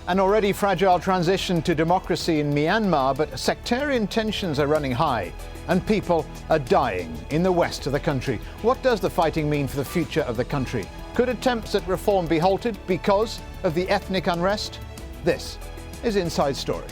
An already fragile transition to democracy in Myanmar, but sectarian tensions are running high and people are dying in the west of the country. What does the fighting mean for the future of the country? Could attempts at reform be halted because of the ethnic unrest? This is Inside Story.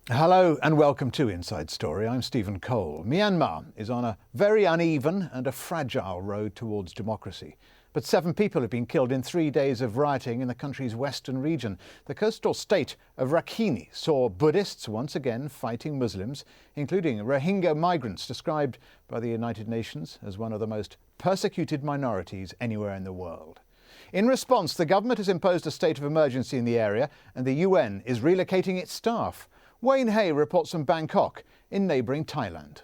Hello and welcome to Inside Story. I'm Stephen Cole. Myanmar is on a very uneven and a fragile road towards democracy. But 7 people have been killed in 3 days of rioting in the country's western region. The coastal state of Rakhine saw Buddhists once again fighting Muslims, including Rohingya migrants, described by the United Nations as one of the most persecuted minorities anywhere in the world. In response, the government has imposed a state of emergency in the area and the UN is relocating its staff. Wayne Hay reports from Bangkok in neighbouring Thailand.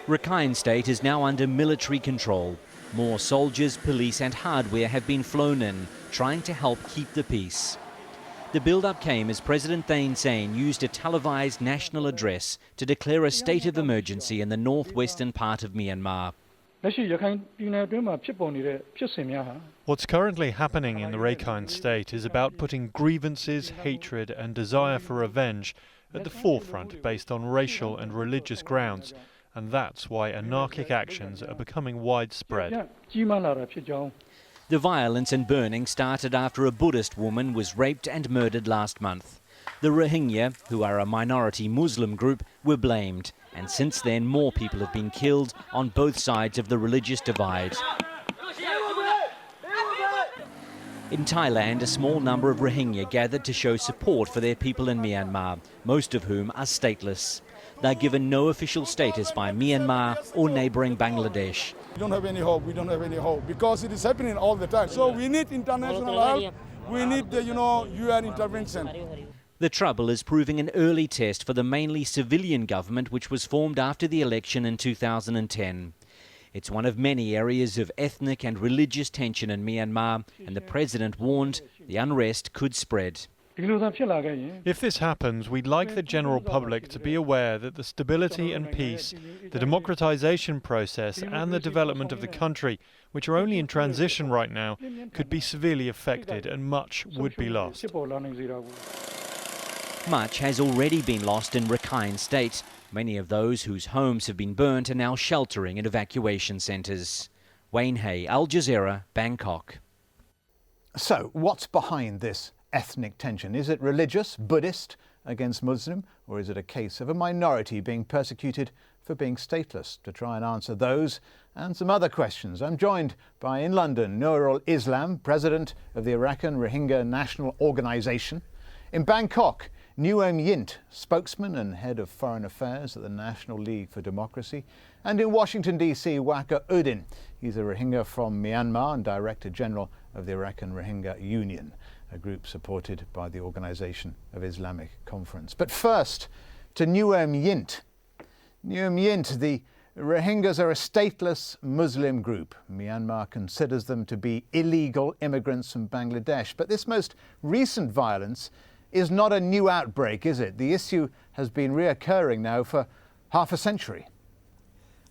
Rakhine state is now under military control. More soldiers, police and hardware have been flown in, trying to help keep the peace. The build-up came as President Thein Sein used a televised national address to declare a state of emergency in the northwestern part of Myanmar. What's currently happening in the Rakhine state is about putting grievances, hatred and desire for revenge at the forefront based on racial and religious grounds, and that's why anarchic actions are becoming widespread. The violence and burning started after a Buddhist woman was raped and murdered last month. The Rohingya, who are a minority Muslim group, were blamed, and since then more people have been killed on both sides of the religious divide. In Thailand, a small number of Rohingya gathered to show support for their people in Myanmar, most of whom are stateless. They're given no official status by Myanmar or neighbouring Bangladesh. We don't have any hope, because it is happening all the time. So we need international help, we need the UN intervention. The trouble is proving an early test for the mainly civilian government which was formed after the election in 2010. It's one of many areas of ethnic and religious tension in Myanmar, and the president warned the unrest could spread. If this happens, we'd like the general public to be aware that the stability and peace, the democratization process and the development of the country, which are only in transition right now, could be severely affected and much would be lost. Much has already been lost in Rakhine state. Many of those whose homes have been burnt are now sheltering in evacuation centres. Wayne Hay, Al Jazeera, Bangkok. So, what's behind this ethnic tension? Is it religious, Buddhist against Muslim, or is it a case of a minority being persecuted for being stateless? To try and answer those and some other questions, I'm joined by, in London, Nurul Islam, president of the Arakan Rohingya National Organisation. In Bangkok, Nguyen Yint, spokesman and head of foreign affairs at the National League for Democracy. And in Washington, D.C., Waka Udin. He's a Rohingya from Myanmar and Director General of the Arakan Rohingya Union, a group supported by the Organisation of Islamic Conference. But first, to Nguyen Yint. Nguyen Yint, the Rohingyas are a stateless Muslim group. Myanmar considers them to be illegal immigrants from Bangladesh. But this most recent violence is not a new outbreak, is it? The issue has been reoccurring now for half a century.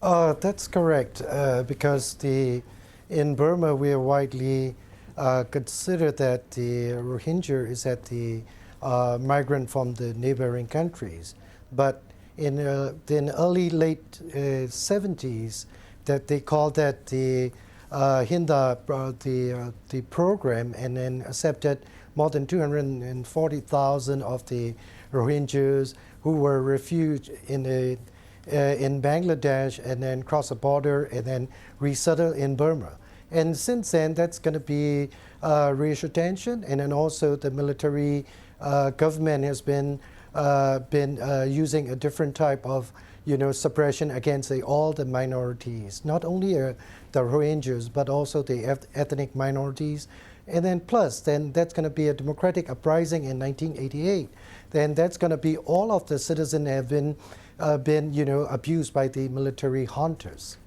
That's correct, because in Burma we are widely considered that the Rohingya is the migrant from the neighboring countries. But in late 70s, that they called that the Hinda the program, and then accepted more than 240,000 of the Rohingyas who were refugees in Bangladesh and then cross the border and then resettle in Burma. And since then, that's going to be racial tension, and then also the military government has been using a different type of suppression against all the minorities, not only the Rohingyas but also the ethnic minorities. And then plus, then that's going to be a democratic uprising in 1988. Then that's going to be all of the citizens have been abused by the military hunters.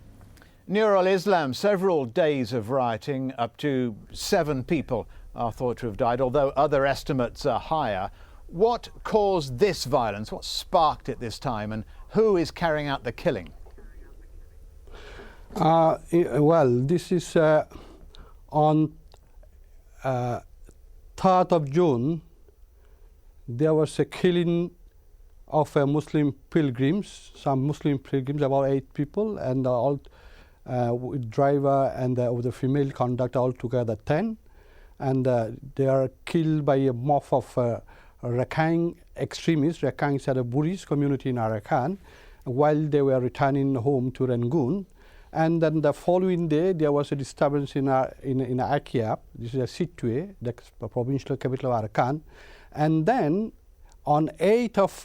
Nurul Islam, several days of rioting, up to 7 people are thought to have died, although other estimates are higher. What caused this violence? What sparked it this time, and who is carrying out the killing? Well, this is on 3rd of June. There was a killing of Muslim pilgrims, some Muslim pilgrims, about 8 people, and all with driver and with the female conductor, altogether 10. And they are killed by a mob of Rakhine extremists. Rakhine are a Buddhist community in Rakhine, while they were returning home to Rangoon. And then the following day, there was a disturbance in Akyab. This is a Situe, the provincial capital of Rakhine. And then on 8th of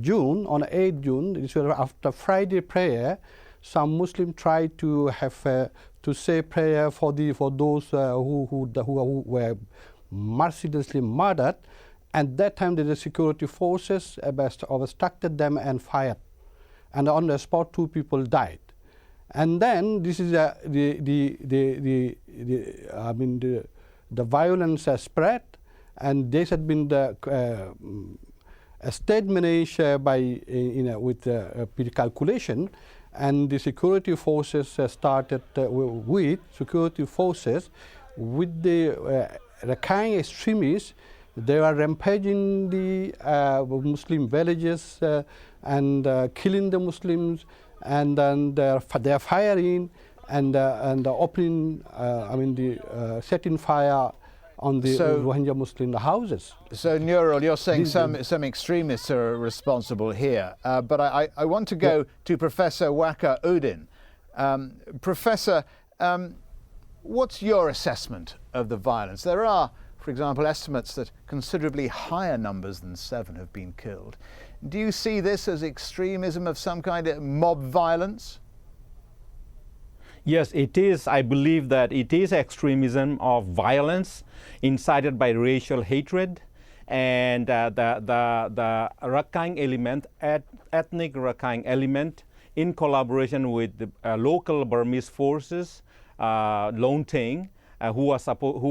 June, this was after Friday prayer, some Muslims tried to have to say prayer for those who were mercilessly murdered. And that time, the security forces obstructed them and fired. And on the spot, 2 people died. And then this is the violence has spread, and this had been a statement issued by with calculation, and the security forces started with the Rakhine extremists. They were rampaging the Muslim villages and killing the Muslims, and then they're firing and opening, setting fire on the Rohingya Muslim houses. So, Nurul, you're saying some extremists are responsible here, but I want to go to Professor Waka Udin. Professor, what's your assessment of the violence? There are, for example, estimates that considerably higher numbers than 7 have been killed. Do you see this as extremism of some kind of mob violence? Yes, it is. I believe that it is extremism of violence incited by racial hatred, and the Rakhine element, ethnic Rakhine element, in collaboration with the local Burmese forces, Lone Teng, who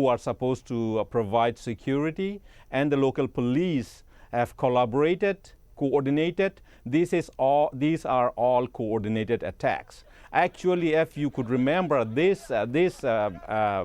are supposed to provide security, and the local police have collaborated, coordinated. These are all coordinated attacks. Actually, if you could remember, this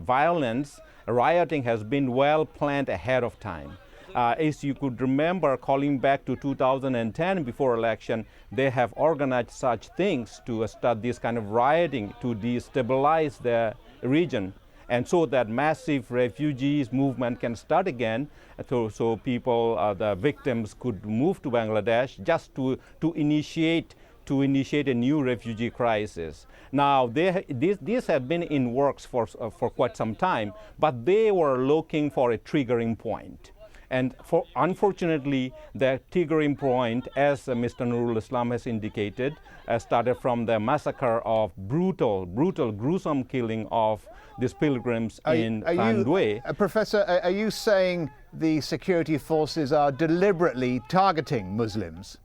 violence, rioting has been well planned ahead of time. As you could remember, calling back to 2010 before election, they have organized such things to start this kind of rioting to destabilize the region, and so that massive refugees movement can start again, so people, the victims, could move to Bangladesh just to initiate a new refugee crisis. Now, these have been in works for quite some time, but they were looking for a triggering point. And unfortunately, the triggering point, as Mr. Nurul Islam has indicated, started from the massacre of brutal, gruesome killing of these pilgrims in Tandwe. Professor, are you saying the security forces are deliberately targeting Muslims?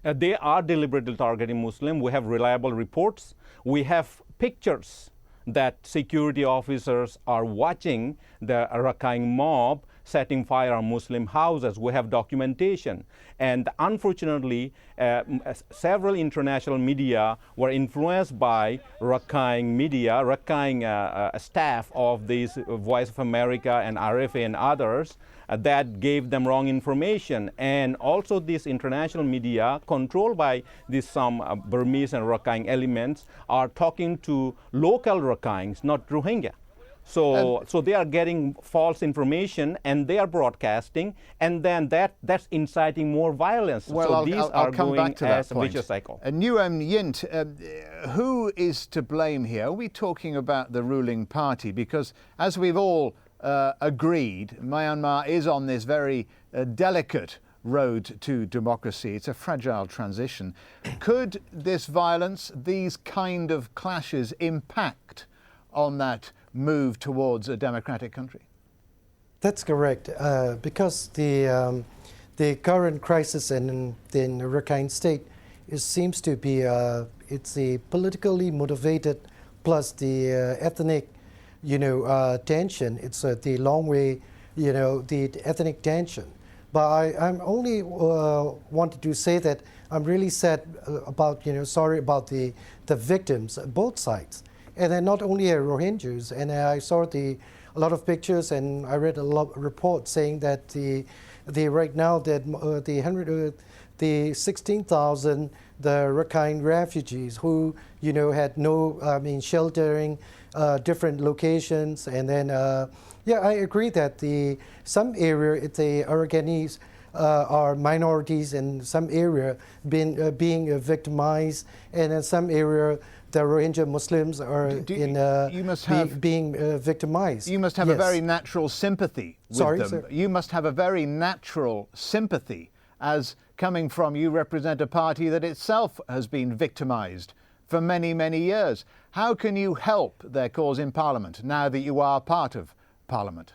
They are deliberately targeting Muslims. We have reliable reports. We have pictures that security officers are watching the Rakhine mob setting fire on Muslim houses. We have documentation. And unfortunately, several international media were influenced by Rakhine media, Rakhine staff of these Voice of America and RFA and others, that gave them wrong information. And also this international media, controlled by some Burmese and Rakhine elements, are talking to local Rakhines, not Rohingya. So they are getting false information and they are broadcasting, and then that's inciting more violence. Well, so I'll come back to that a vicious cycle. Nguyen Yint, who is to blame here? Are we talking about the ruling party? Because as we've all agreed, Myanmar is on this very delicate road to democracy. It's a fragile transition. Could this violence, these kind of clashes, impact on that move towards a democratic country? That's correct, because the current crisis in the Rakhine state seems to be it's a politically motivated, plus the ethnic tension. It's the long way, the ethnic tension. But I'm only wanted to say that I'm really sad about, sorry about the victims, both sides. And then not only Rohingyas, and I saw a lot of pictures, and I read a lot of reports saying that the right now that the 16,000 the Rakhine refugees who had no sheltering, different locations, and then I agree that some area the Arakanese are minorities in some area being victimized, and in some area the Rohingya Muslims are being victimized. You must have a very natural sympathy with them. Sir? You must have a very natural sympathy, as coming from, you represent a party that itself has been victimized for many, many years. How can you help their cause in Parliament now that you are part of Parliament?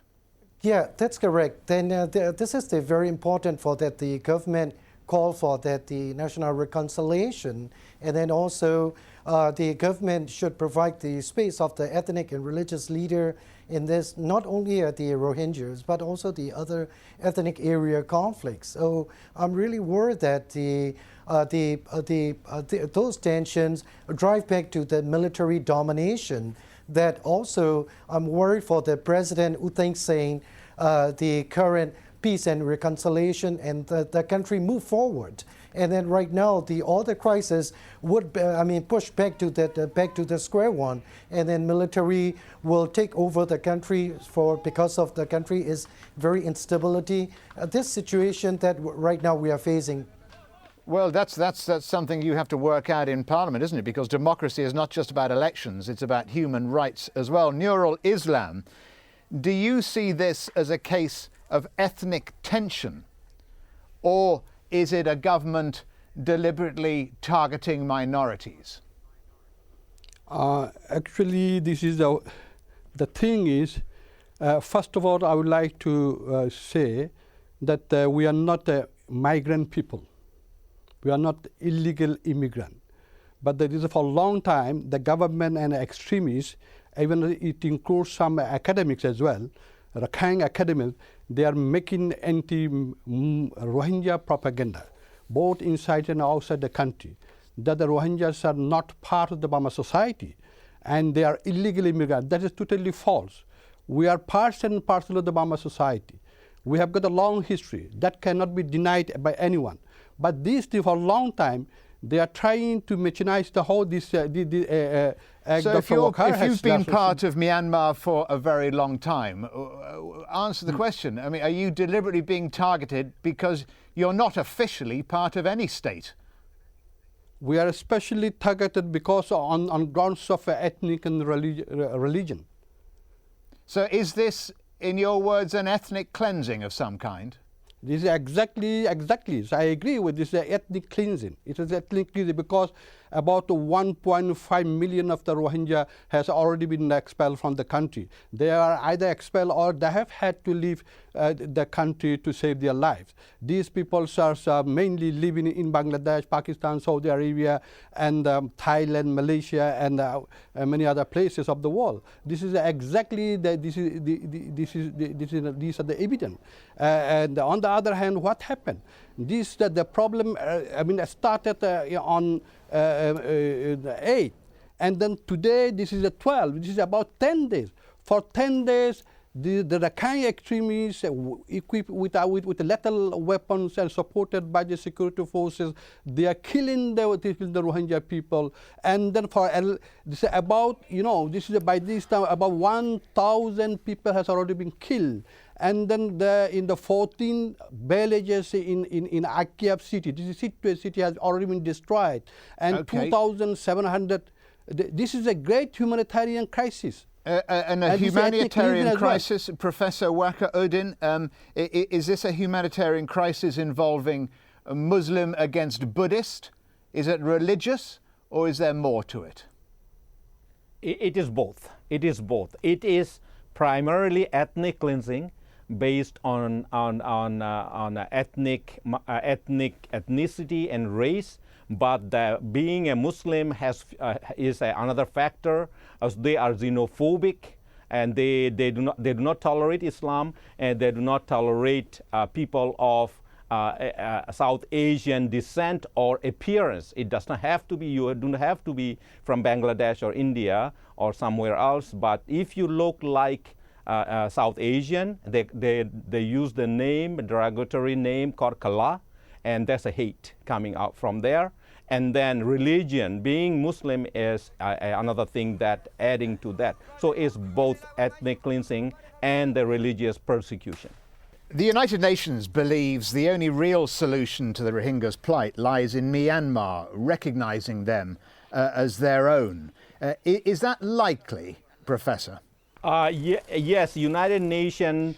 Yeah, that's correct. Then this is very important for that the government call for that the national reconciliation, and then also the government should provide the space of the ethnic and religious leader in this, not only the Rohingyas, but also the other ethnic area conflicts. So I'm really worried that those tensions drive back to the military domination. That also, I'm worried for the president who thinks saying the current peace and reconciliation and the country move forward. And then right now, all the crisis would, push back to the square one, and then military will take over the country because of the country is very instability. This situation that right now we are facing. Well, that's something you have to work out in Parliament, isn't it? Because democracy is not just about elections, it's about human rights as well. Nurul Islam, do you see this as a case of ethnic tension, or is it a government deliberately targeting minorities? Actually, this is the thing is, first of all, I would like to say that we are not a migrant people. We are not illegal immigrant. But that is for a long time, the government and extremists, even it includes some academics as well, Rakhine academics, they are making anti-Rohingya propaganda, both inside and outside the country, that the Rohingyas are not part of the Burma society and they are illegal immigrants. That is totally false. We are part and parcel of the Burma society. We have got a long history that cannot be denied by anyone. But this, for a long time, they are trying to mechanize the whole So if you've been part of Myanmar for a very long time, answer the question. I mean, are you deliberately being targeted because you're not officially part of any state? We are especially targeted because on grounds of ethnic and religion. So is this, in your words, an ethnic cleansing of some kind? This is exactly. So I agree with this ethnic cleansing. It is ethnic cleansing because about 1.5 million of the Rohingya has already been expelled from the country. They are either expelled or they have had to leave the country to save their lives. These people are mainly living in Bangladesh, Pakistan, Saudi Arabia, and Thailand, Malaysia, and many other places of the world. This is exactly these are the evidence. And on the other hand, what happened? The problem. Started on the 8th, and then today this is the 12th. This is about 10 days. For 10 days, the Rakhine extremists, equipped with lethal weapons and supported by the security forces, they are killing the Rohingya people. And then this is about, by this time about 1,000 people has already been killed. And then in the 14 villages in Akiab city, this city has already been destroyed, and 2,700. This is a great humanitarian crisis. And a humanitarian crisis, well. Professor Waka Udin, is this a humanitarian crisis involving Muslim against Buddhist? Is it religious, or is there more to it? It is both. It is both. It is primarily ethnic cleansing, based on ethnicity and race, but being a Muslim is another factor, as they are xenophobic, and they do not tolerate Islam, and they do not tolerate people of South Asian descent or appearance. It does not have to be, you do not have to be from Bangladesh or India or somewhere else, but if you look like South Asian, they use the name, derogatory name called Kala, and there's a hate coming out from there. And then religion, being Muslim is another thing that adding to that. So it's both ethnic cleansing and the religious persecution. The United Nations believes the only real solution to the Rohingya's plight lies in Myanmar, recognising them as their own. Is that likely, Professor? Yes, United Nations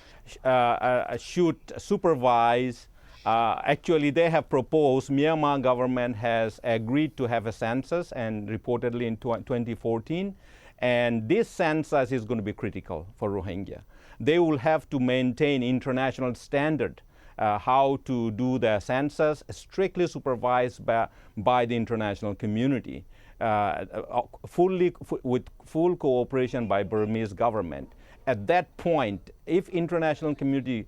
should supervise. Actually, they have proposed, Myanmar government has agreed to have a census, and reportedly in 2014. And this census is going to be critical for Rohingya. They will have to maintain international standard how to do the census, strictly supervised by the international community, with full cooperation by Burmese government. At that point, if international community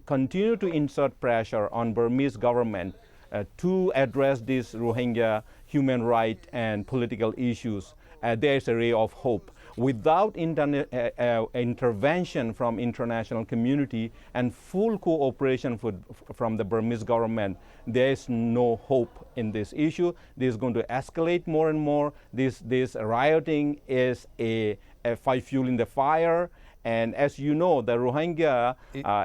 continue to insert pressure on Burmese government to address these Rohingya human rights and political issues, there is a ray of hope. Without intervention from international community and full cooperation from the Burmese government, there is no hope in this issue. This is going to escalate more and more. This rioting is a fuel in the fire. And as you know, the Rohingya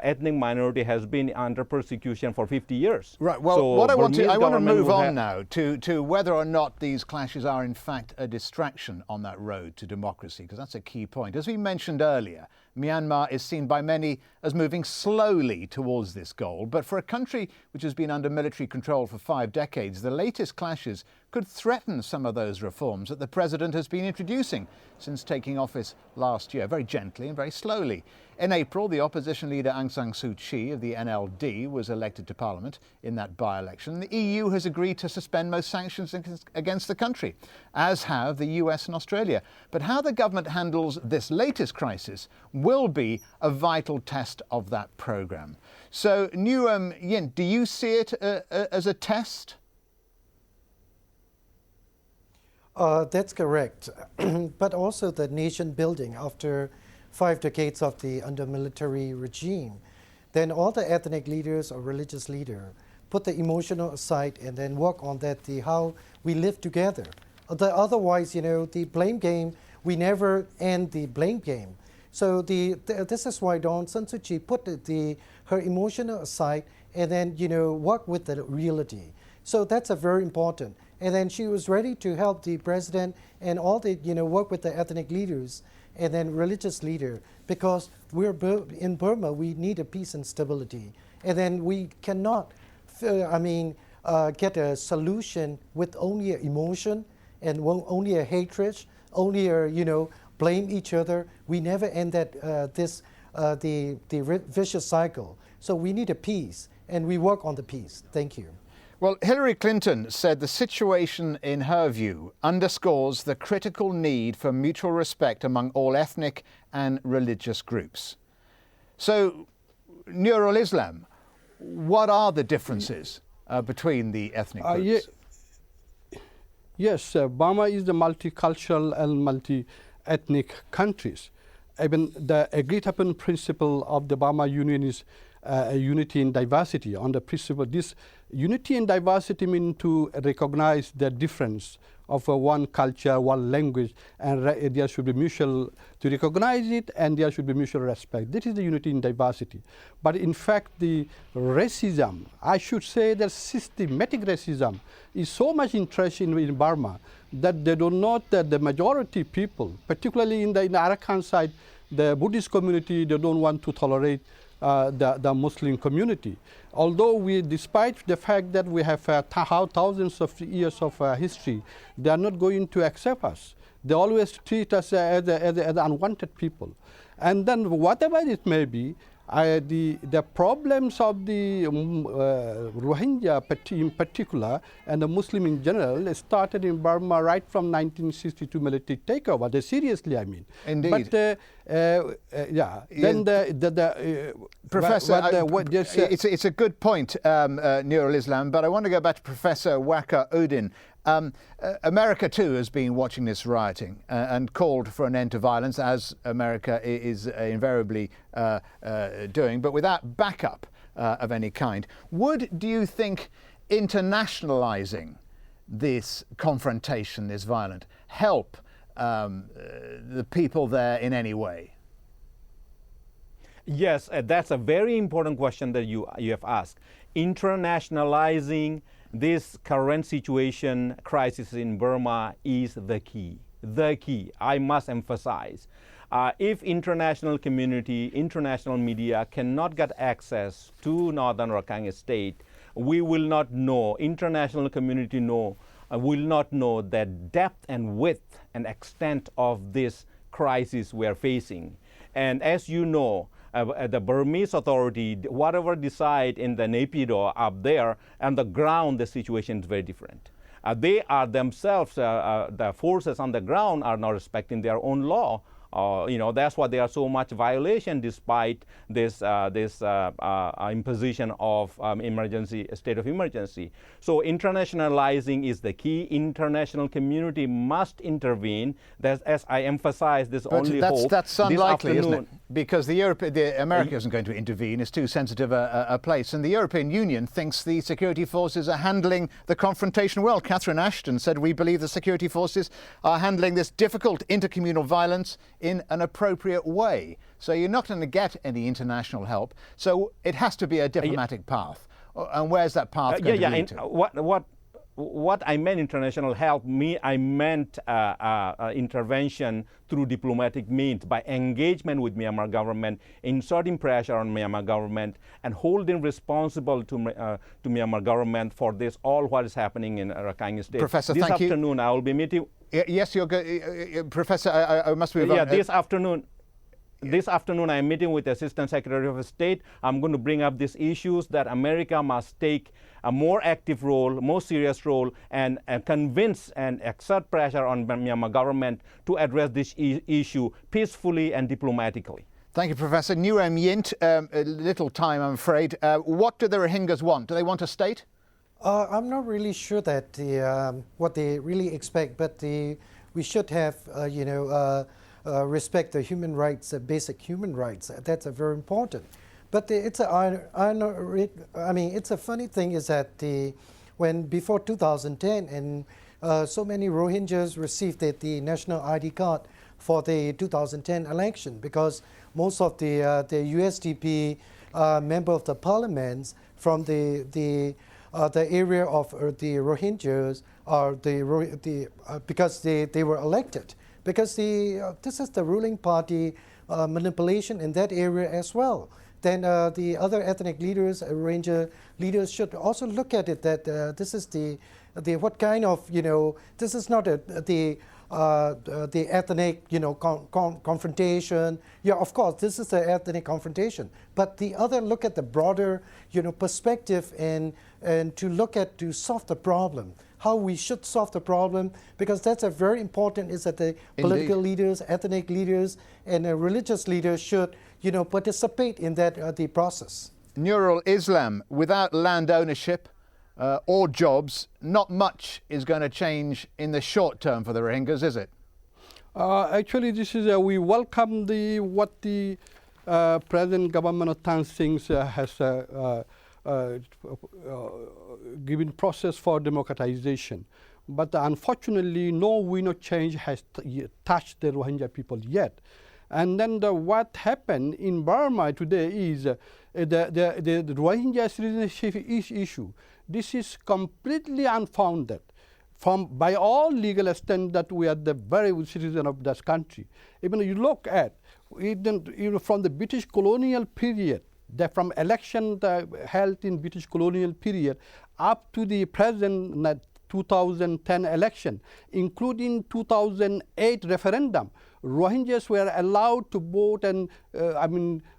ethnic minority has been under persecution for 50 years. Right. Well, so what I want to move on now to whether or not these clashes are in fact a distraction on that road to democracy, because that's a key point. As we mentioned earlier, Myanmar is seen by many as moving slowly towards this goal. But for a country which has been under military control for 5 decades, the latest clashes could threaten some of those reforms that the president has been introducing since taking office last year, very gently and very slowly. In April, the opposition leader Aung San Suu Kyi of the NLD was elected to parliament in that by-election. The EU has agreed to suspend most sanctions against the country, as have the US and Australia. But how the government handles this latest crisis will be a vital test of that programme. So, Nguyen Yin, do you see it as a test? That's correct. But also the nation building after 5 decades of the under military regime, then all the ethnic leaders or religious leaders put the emotional aside and then work on that, how we live together. Otherwise, the blame game, we never end the blame game. So this is why Aung San Suu Kyi put her emotional aside and then, work with the reality. So that's a very important. And then she was ready to help the president and all the, work with the ethnic leaders and then religious leader, because we're in Burma, we need a peace and stability. And then we cannot, get a solution with only emotion and only a hatred, only a, blame each other. We never end that, the vicious cycle. So we need a peace, and we work on the peace. Thank you. Well, Hillary Clinton said the situation, in her view, underscores the critical need for mutual respect among all ethnic and religious groups. So, Nurul Islam, what are the differences between the ethnic groups? Yes, Burma is the multicultural and multi-ethnic countries. Even the agreed-upon principle of the Burma Union is unity in diversity. On the principle, this unity in diversity means to recognize the difference of one culture, one language, and there should be mutual, to recognize it, and there should be mutual respect. This is the unity in diversity. But in fact, the racism, I should say that systematic racism, is so much interest in Burma that they do not, the majority people, particularly in the Arakan side, the Buddhist community, they don't want to tolerate the Muslim community. Although despite the fact that we have thousands of years of history, they are not going to accept us. They always treat us as unwanted people. And then whatever it may be, the problems of the Rohingya in particular and the Muslim in general started in Burma right from 1962 military takeover. Seriously, I mean. Indeed. But yeah, then Professor, it's a good point, Nurul Islam, but I want to go back to Professor Waka Udin. America too has been watching this rioting and called for an end to violence, as America is invariably doing, but without backup of any kind. Do you think internationalizing this confrontation, this violence, help the people there in any way? Yes, that's a very important question that you have asked. Internationalizing this current situation, crisis in Burma, is the key. The key, I must emphasize. If international community, international media cannot get access to Northern Rakhine State, we will not know, international community will not know the depth and width and extent of this crisis we are facing. And as you know, the Burmese authority, whatever decide in the Naypyidaw up there, on the ground the situation is very different. They are themselves, the forces on the ground are not respecting their own law. That's why there are so much violation despite this imposition of state of emergency. So internationalizing is the key. International community must intervene. As I emphasize, this only hope. That's unlikely, isn't it? Because America isn't going to intervene. It's too sensitive a place. And the European Union thinks the security forces are handling the confrontation well. Catherine Ashton said, "We believe the security forces are handling this difficult intercommunal violence in an appropriate way." So you're not going to get any international help. So it has to be a diplomatic path. And where's that path going to lead to? What I meant international help, I meant intervention through diplomatic means, by engagement with Myanmar government, inserting pressure on Myanmar government, and holding responsible to Myanmar government for this, all what is happening in Rakhine State. Professor, this thank you. afternoon I will be meeting. Yes, you're good. Professor, I must move on. Yeah, this afternoon I'm meeting with the Assistant Secretary of State. I'm going to bring up these issues that America must take a more active role, more serious role, and convince and exert pressure on Myanmar government to address this issue peacefully and diplomatically. Thank you, Professor. Nguyen Yint, little time, I'm afraid. What do the Rohingyas want? Do they want a state? I'm not really sure that what they really expect, but we should have, respect the human rights, basic human rights. That's very important. But it's a funny thing is that when before 2010 and so many Rohingyas received the national ID card for the 2010 election, because most of the USDP member of the parliaments from the area of the Rohingyas are because they were elected, because this is the ruling party manipulation in that area as well. Then the other ethnic leaders, Rohingya leaders, should also look at it that this is the what kind of, this is not the ethnic, confrontation. Yeah, of course, this is the ethnic confrontation. But the other look at the broader, perspective and to solve the problem. How we should solve the problem, because that's a very important, is that the political leaders, ethnic leaders, and religious leaders should, participate in that the process. Nurul Islam, without land ownership or jobs, not much is going to change in the short term for the Rohingyas, is it? Actually, this is we welcome what the present government of Tan Singh has given process for democratization. But unfortunately, no change has touched the Rohingya people yet. And then what happened in Burma today is the Rohingya citizenship issue. This is completely unfounded by all legal extent that we are the very good citizen of this country. Even you look at, from the British colonial period, from election held in British colonial period up to the present 2010 election, including 2008 referendum, Rohingyas were allowed to vote and,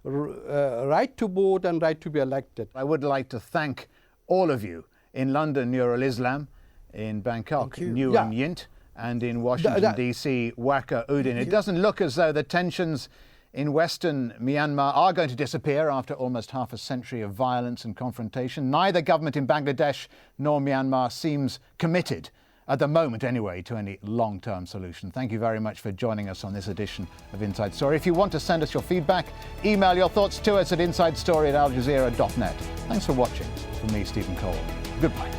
right to vote and right to be elected. I would like to thank all of you in London, Nurul Islam, in Bangkok, Nguyen Yint, and in Washington, D.C., Waka Udin. It doesn't look as though the tensions in Western Myanmar are going to disappear after almost half a century of violence and confrontation. Neither government in Bangladesh nor Myanmar seems committed, at the moment anyway, to any long-term solution. Thank you very much for joining us on this edition of Inside Story. If you want to send us your feedback, email your thoughts to us at insidestory@aljazeera.net. Thanks for watching. From me, Stephen Cole. Goodbye.